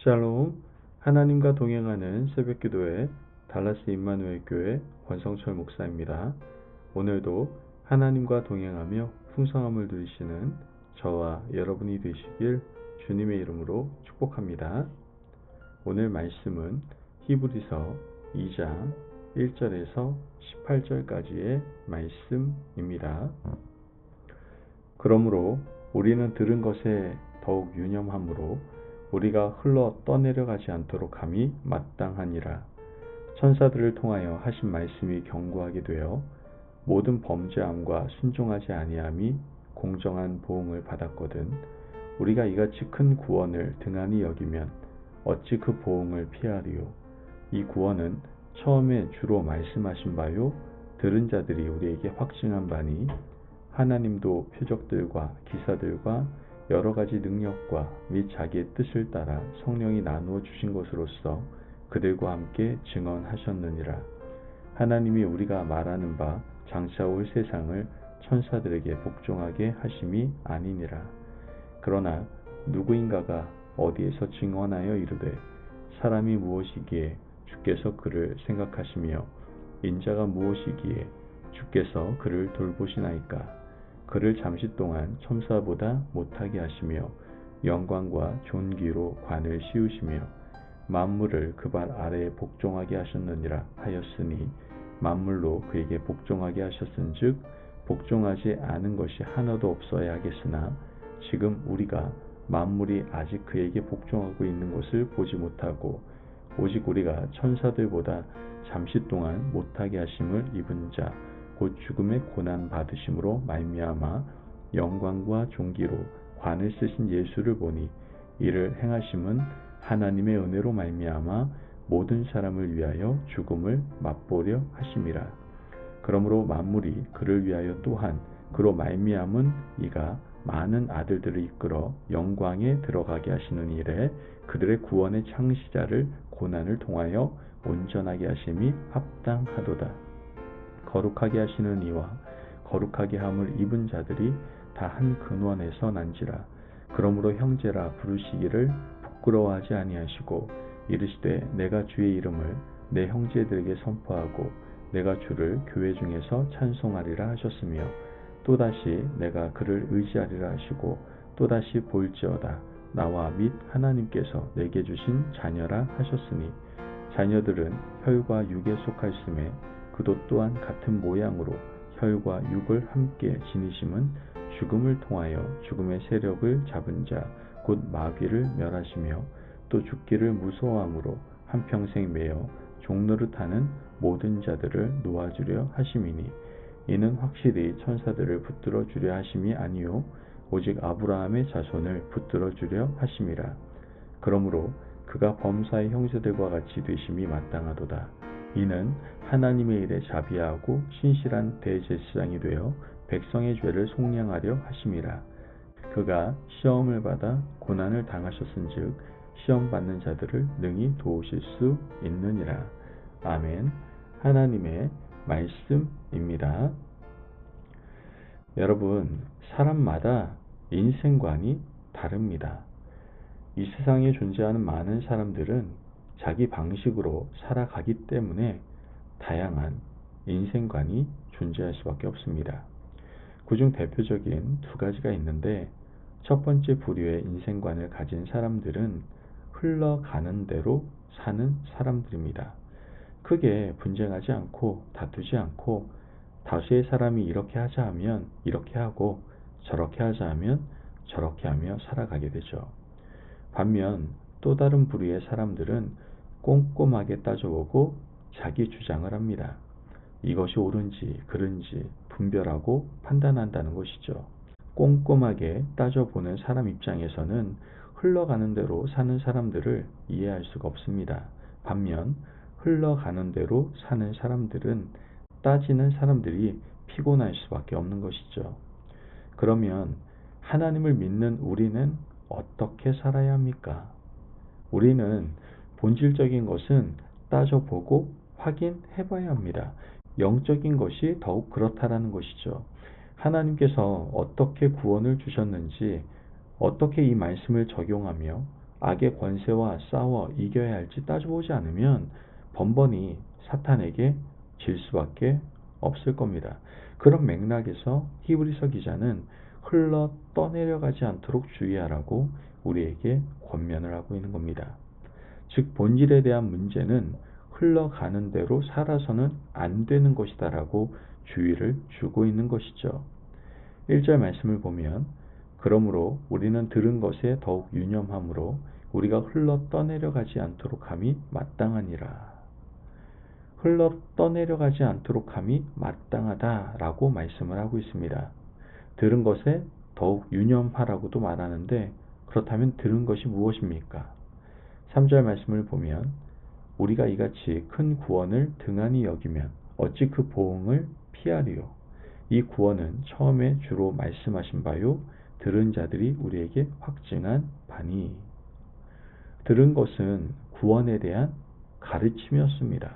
샬롬, 하나님과 동행하는 새벽기도회 달라스 임마누엘 교회 권성철 목사입니다. 오늘도 하나님과 동행하며 풍성함을 누리시는 저와 여러분이 되시길 주님의 이름으로 축복합니다. 오늘 말씀은 히브리서 2장 1절에서 18절까지의 말씀입니다. 그러므로 우리는 들은 것에 더욱 유념함으로 우리가 흘러 떠내려가지 않도록 함이 마땅하니라. 천사들을 통하여 하신 말씀이 견고하게 되어 모든 범죄함과 순종하지 아니함이 공정한 보응을 받았거든 우리가 이같이 큰 구원을 등한히 여기면 어찌 그 보응을 피하리요. 이 구원은 처음에 주로 말씀하신 바요 들은 자들이 우리에게 확증한 바니 하나님도 표적들과 기사들과 여러 가지 능력과 및 자기의 뜻을 따라 성령이 나누어 주신 것으로서 그들과 함께 증언하셨느니라. 하나님이 우리가 말하는 바 장차 올 세상을 천사들에게 복종하게 하심이 아니니라. 그러나 누구인가가 어디에서 증언하여 이르되 사람이 무엇이기에 주께서 그를 생각하시며 인자가 무엇이기에 주께서 그를 돌보시나이까. 그를 잠시 동안 첨사보다 못하게 하시며 영광과 존귀로 관을 씌우시며 만물을 그 발 아래에 복종하게 하셨느니라 하였으니 만물로 그에게 복종하게 하셨은즉 복종하지 않은 것이 하나도 없어야 하겠으나 지금 우리가 만물이 아직 그에게 복종하고 있는 것을 보지 못하고 오직 우리가 천사들보다 잠시 동안 못하게 하심을 입은 자 곧 죽음의 고난 받으심으로 말미암아 영광과 존귀로 관을 쓰신 예수를 보니 이를 행하심은 하나님의 은혜로 말미암아 모든 사람을 위하여 죽음을 맛보려 하심이라. 그러므로 만물이 그를 위하여 또한 그로 말미암은 이가 많은 아들들을 이끌어 영광에 들어가게 하시는 일에 그들의 구원의 창시자를 고난을 통하여 온전하게 하심이 합당하도다. 거룩하게 하시는 이와 거룩하게 함을 입은 자들이 다 한 근원에서 난지라. 그러므로 형제라 부르시기를 부끄러워하지 아니하시고 이르시되 내가 주의 이름을 내 형제들에게 선포하고 내가 주를 교회 중에서 찬송하리라 하셨으며 또다시 내가 그를 의지하리라 하시고 또다시 볼지어다 나와 및 하나님께서 내게 주신 자녀라 하셨으니 자녀들은 혈과 육에 속하였음에 그도 또한 같은 모양으로 혈과 육을 함께 지니심은 죽음을 통하여 죽음의 세력을 잡은 자 곧 마귀를 멸하시며 또 죽기를 무서워함으로 한평생 매여 종노릇하는 모든 자들을 놓아주려 하심이니 이는 확실히 천사들을 붙들어 주려 하심이 아니요 오직 아브라함의 자손을 붙들어 주려 하심이라. 그러므로 그가 범사의 형제들과 같이 되심이 마땅하도다. 이는 하나님의 일에 자비하고 신실한 대제사장이 되어 백성의 죄를 속량하려 하심이라. 그가 시험을 받아 고난을 당하셨은즉 시험 받는 자들을 능히 도우실 수 있느니라. 아멘. 하나님의 말씀입니다. 여러분, 사람마다 인생관이 다릅니다. 이 세상에 존재하는 많은 사람들은 자기 방식으로 살아가기 때문에 다양한 인생관이 존재할 수밖에 없습니다. 그중 대표적인 두 가지가 있는데 첫 번째 부류의 인생관을 가진 사람들은 흘러가는 대로 사는 사람들입니다. 크게 분쟁하지 않고 다투지 않고 다수의 사람이 이렇게 하자 하면 이렇게 하고 저렇게 하자 하면 저렇게 하며 살아가게 되죠. 반면 또 다른 부류의 사람들은 꼼꼼하게 따져보고 자기 주장을 합니다. 이것이 옳은지 그른지 분별하고 판단한다는 것이죠. 꼼꼼하게 따져보는 사람 입장에서는 흘러가는 대로 사는 사람들을 이해할 수가 없습니다. 반면 흘러가는 대로 사는 사람들은 따지는 사람들이 피곤할 수밖에 없는 것이죠. 그러면 하나님을 믿는 우리는 어떻게 살아야 합니까? 우리는 본질적인 것은 따져보고 확인해봐야 합니다. 영적인 것이 더욱 그렇다라는 것이죠. 하나님께서 어떻게 구원을 주셨는지, 어떻게 이 말씀을 적용하며 악의 권세와 싸워 이겨야 할지 따져보지 않으면 번번이 사탄에게 질 수밖에 없을 겁니다. 그런 맥락에서 히브리서 기자는 흘러 떠내려가지 않도록 주의하라고 우리에게 권면을 하고 있는 겁니다. 즉 본질에 대한 문제는 흘러가는 대로 살아서는 안 되는 것이다라고 주의를 주고 있는 것이죠. 1절 말씀을 보면 그러므로 우리는 들은 것에 더욱 유념함으로 우리가 흘러 떠내려가지 않도록 함이 마땅하니라. 흘러 떠내려가지 않도록 함이 마땅하다라고 말씀을 하고 있습니다. 들은 것에 더욱 유념하라고도 말하는데 그렇다면 들은 것이 무엇입니까? 3절 말씀을 보면 우리가 이같이 큰 구원을 등한히 여기면 어찌 그 보응을 피하리요. 이 구원은 처음에 주로 말씀하신 바요 들은 자들이 우리에게 확증한 바니. 들은 것은 구원에 대한 가르침이었습니다.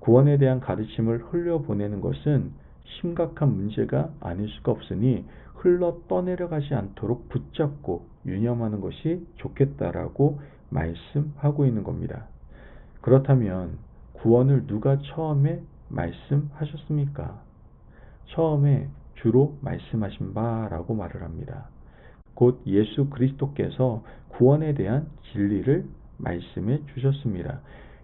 구원에 대한 가르침을 흘려보내는 것은 심각한 문제가 아닐 수가 없으니 흘러 떠내려가지 않도록 붙잡고 유념하는 것이 좋겠다라고 말씀하고 있는 겁니다. 그렇다면 구원을 누가 처음에 말씀하셨습니까? 처음에 주로 말씀하신 바라고 말을 합니다. 곧 예수 그리스도께서 구원에 대한 진리를 말씀해 주셨습니다.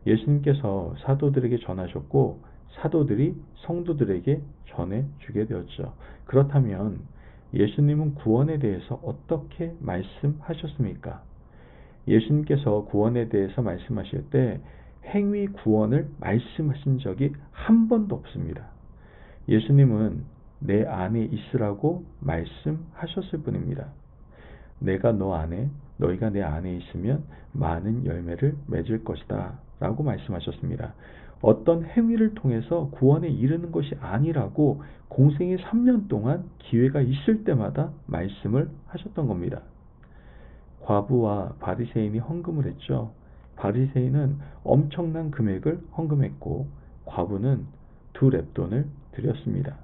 예수님께서 사도들에게 전하셨고 사도들이 성도들에게 전해 주게 되었죠. 그렇다면 예수님은 구원에 대해서 어떻게 말씀하셨습니까? 예수님께서 구원에 대해서 말씀하실 때 행위 구원을 말씀하신 적이 한 번도 없습니다. 예수님은 내 안에 있으라고 말씀하셨을 뿐입니다. 내가 너 안에, 너희가 내 안에 있으면 많은 열매를 맺을 것이다 라고 말씀하셨습니다. 어떤 행위를 통해서 구원에 이르는 것이 아니라고 공생의 3년 동안 기회가 있을 때마다 말씀을 하셨던 겁니다. 과부와 바리새인이 헌금을 했죠. 바리새인은 엄청난 금액을 헌금했고 과부는 2렙돈을 드렸습니다.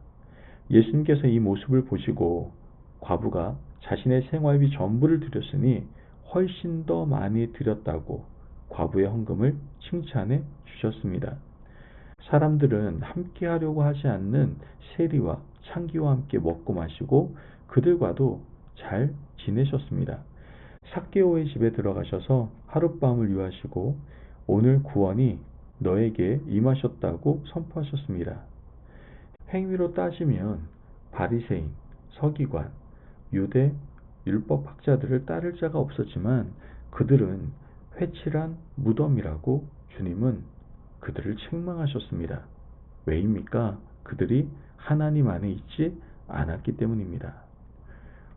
예수님께서 이 모습을 보시고 과부가 자신의 생활비 전부를 드렸으니 훨씬 더 많이 드렸다고 과부의 헌금을 칭찬해 주셨습니다. 사람들은 함께 하려고 하지 않는 세리와 창기와 함께 먹고 마시고 그들과도 잘 지내셨습니다. 삭개오의 집에 들어가셔서 하룻밤을 유하시고 오늘 구원이 너에게 임하셨다고 선포하셨습니다. 행위로 따지면 바리새인, 서기관, 유대 율법학자들을 따를 자가 없었지만 그들은 회칠한 무덤이라고 주님은 그들을 책망하셨습니다. 왜입니까? 그들이 하나님 안에 있지 않았기 때문입니다.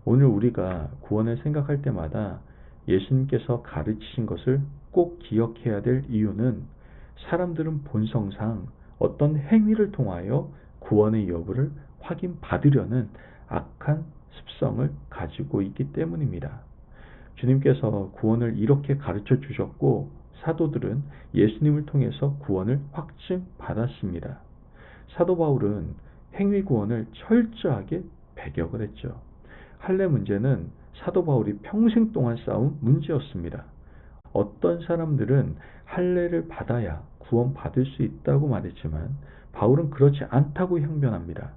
오늘 우리가 구원을 생각할 때마다 예수님께서 가르치신 것을 꼭 기억해야 될 이유는 사람들은 본성상 어떤 행위를 통하여 구원의 여부를 확인받으려는 악한 습성을 가지고 있기 때문입니다. 주님께서 구원을 이렇게 가르쳐 주셨고 사도들은 예수님을 통해서 구원을 확증받았습니다. 사도 바울은 행위 구원을 철저하게 배격을 했죠. 할례 문제는 사도 바울이 평생 동안 싸운 문제였습니다. 어떤 사람들은 할례를 받아야 구원받을 수 있다고 말했지만 바울은 그렇지 않다고 형변합니다.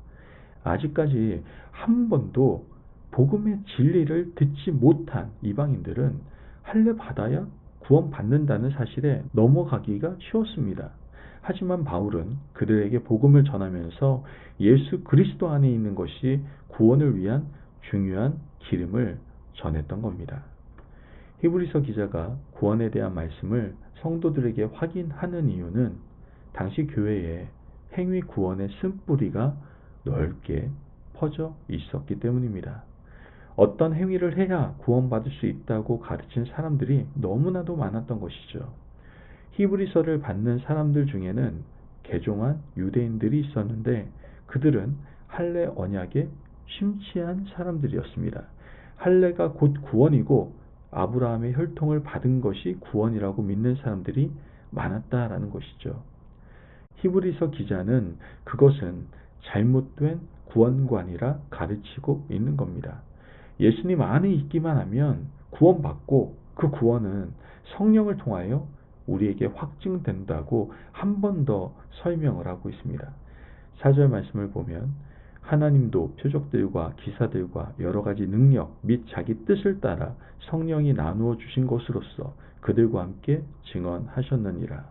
아직까지 한 번도 복음의 진리를 듣지 못한 이방인들은 할례 받아야 구원받는다는 사실에 넘어가기가 쉬웠습니다. 하지만 바울은 그들에게 복음을 전하면서 예수 그리스도 안에 있는 것이 구원을 위한 중요한 기름을 전했던 겁니다. 히브리서 기자가 구원에 대한 말씀을 성도들에게 확인하는 이유는 당시 교회에 행위 구원의 쓴뿌리가 넓게 퍼져 있었기 때문입니다. 어떤 행위를 해야 구원받을 수 있다고 가르친 사람들이 너무나도 많았던 것이죠. 히브리서를 받는 사람들 중에는 개종한 유대인들이 있었는데 그들은 할례 언약에 심취한 사람들이었습니다. 할례가 곧 구원이고 아브라함의 혈통을 받은 것이 구원이라고 믿는 사람들이 많았다라는 것이죠. 히브리서 기자는 그것은 잘못된 구원관이라 가르치고 있는 겁니다. 예수님 안에 있기만 하면 구원받고 그 구원은 성령을 통하여 우리에게 확증된다고 한 번 더 설명을 하고 있습니다. 4절 말씀을 보면 하나님도 표적들과 기사들과 여러 가지 능력 및 자기 뜻을 따라 성령이 나누어 주신 것으로서 그들과 함께 증언하셨느니라.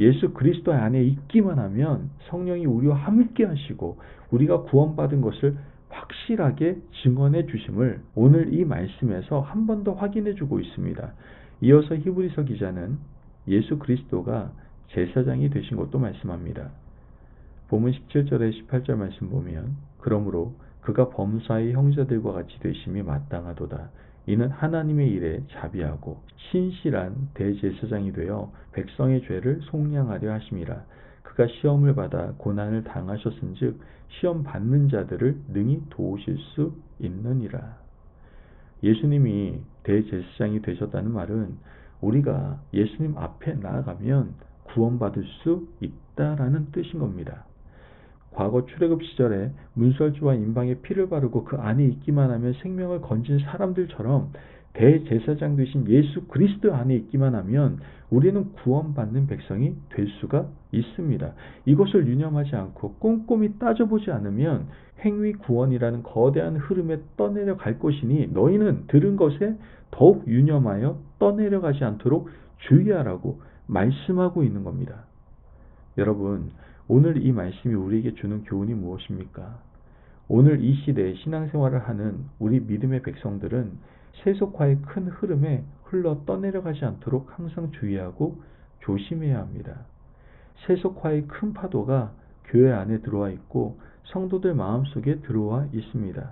예수 그리스도 안에 있기만 하면 성령이 우리와 함께 하시고 우리가 구원받은 것을 확실하게 증언해 주심을 오늘 이 말씀에서 한 번 더 확인해 주고 있습니다. 이어서 히브리서 기자는 예수 그리스도가 제사장이 되신 것도 말씀합니다. 본문 17절에 18절 말씀 보면 그러므로 그가 범사의 형제들과 같이 되심이 마땅하도다. 이는 하나님의 일에 자비하고 신실한 대제사장이 되어 백성의 죄를 속량하려 하심이라. 그가 시험을 받아 고난을 당하셨은즉 시험 받는 자들을 능히 도우실 수 있느니라. 예수님이 대제사장이 되셨다는 말은 우리가 예수님 앞에 나아가면 구원받을 수 있다라는 뜻인 겁니다. 과거 출애굽 시절에 문설주와 임방에 피를 바르고 그 안에 있기만 하면 생명을 건진 사람들처럼 대제사장 되신 예수 그리스도 안에 있기만 하면 우리는 구원받는 백성이 될 수가 있습니다. 이것을 유념하지 않고 꼼꼼히 따져보지 않으면 행위 구원이라는 거대한 흐름에 떠내려 갈 것이니 너희는 들은 것에 더욱 유념하여 떠내려가지 않도록 주의하라고 말씀하고 있는 겁니다. 여러분, 오늘 이 말씀이 우리에게 주는 교훈이 무엇입니까? 오늘 이 시대에 신앙생활을 하는 우리 믿음의 백성들은 세속화의 큰 흐름에 흘러 떠내려가지 않도록 항상 주의하고 조심해야 합니다. 세속화의 큰 파도가 교회 안에 들어와 있고 성도들 마음속에 들어와 있습니다.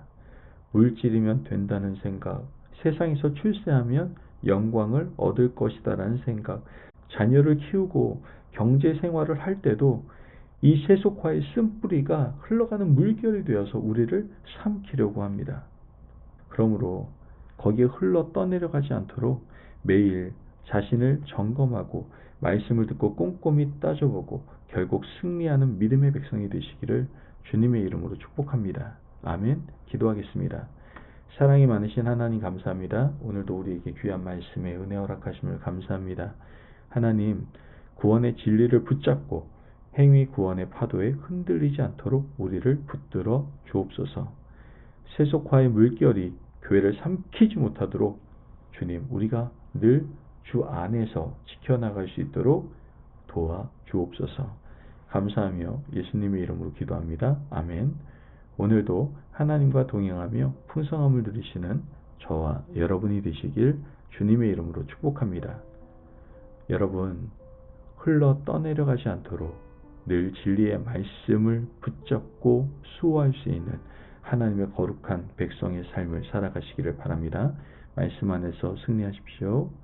물질이면 된다는 생각, 세상에서 출세하면 영광을 얻을 것이다라는 생각, 자녀를 키우고 경제 생활을 할 때도 이 세속화의 쓴뿌리가 흘러가는 물결이 되어서 우리를 삼키려고 합니다. 그러므로 거기에 흘러 떠내려가지 않도록 매일 자신을 점검하고 말씀을 듣고 꼼꼼히 따져보고 결국 승리하는 믿음의 백성이 되시기를 주님의 이름으로 축복합니다. 아멘. 기도하겠습니다. 사랑이 많으신 하나님 감사합니다. 오늘도 우리에게 귀한 말씀에 은혜 허락하심을 감사합니다. 하나님, 구원의 진리를 붙잡고 행위 구원의 파도에 흔들리지 않도록 우리를 붙들어 주옵소서. 세속화의 물결이 교회를 삼키지 못하도록 주님, 우리가 늘 주 안에서 지켜나갈 수 있도록 도와 주옵소서. 감사하며 예수님의 이름으로 기도합니다. 아멘. 오늘도 하나님과 동행하며 풍성함을 누리시는 저와 여러분이 되시길 주님의 이름으로 축복합니다. 여러분, 흘러 떠내려가지 않도록 늘 진리의 말씀을 붙잡고 수호할 수 있는 하나님의 거룩한 백성의 삶을 살아가시기를 바랍니다. 말씀 안에서 승리하십시오.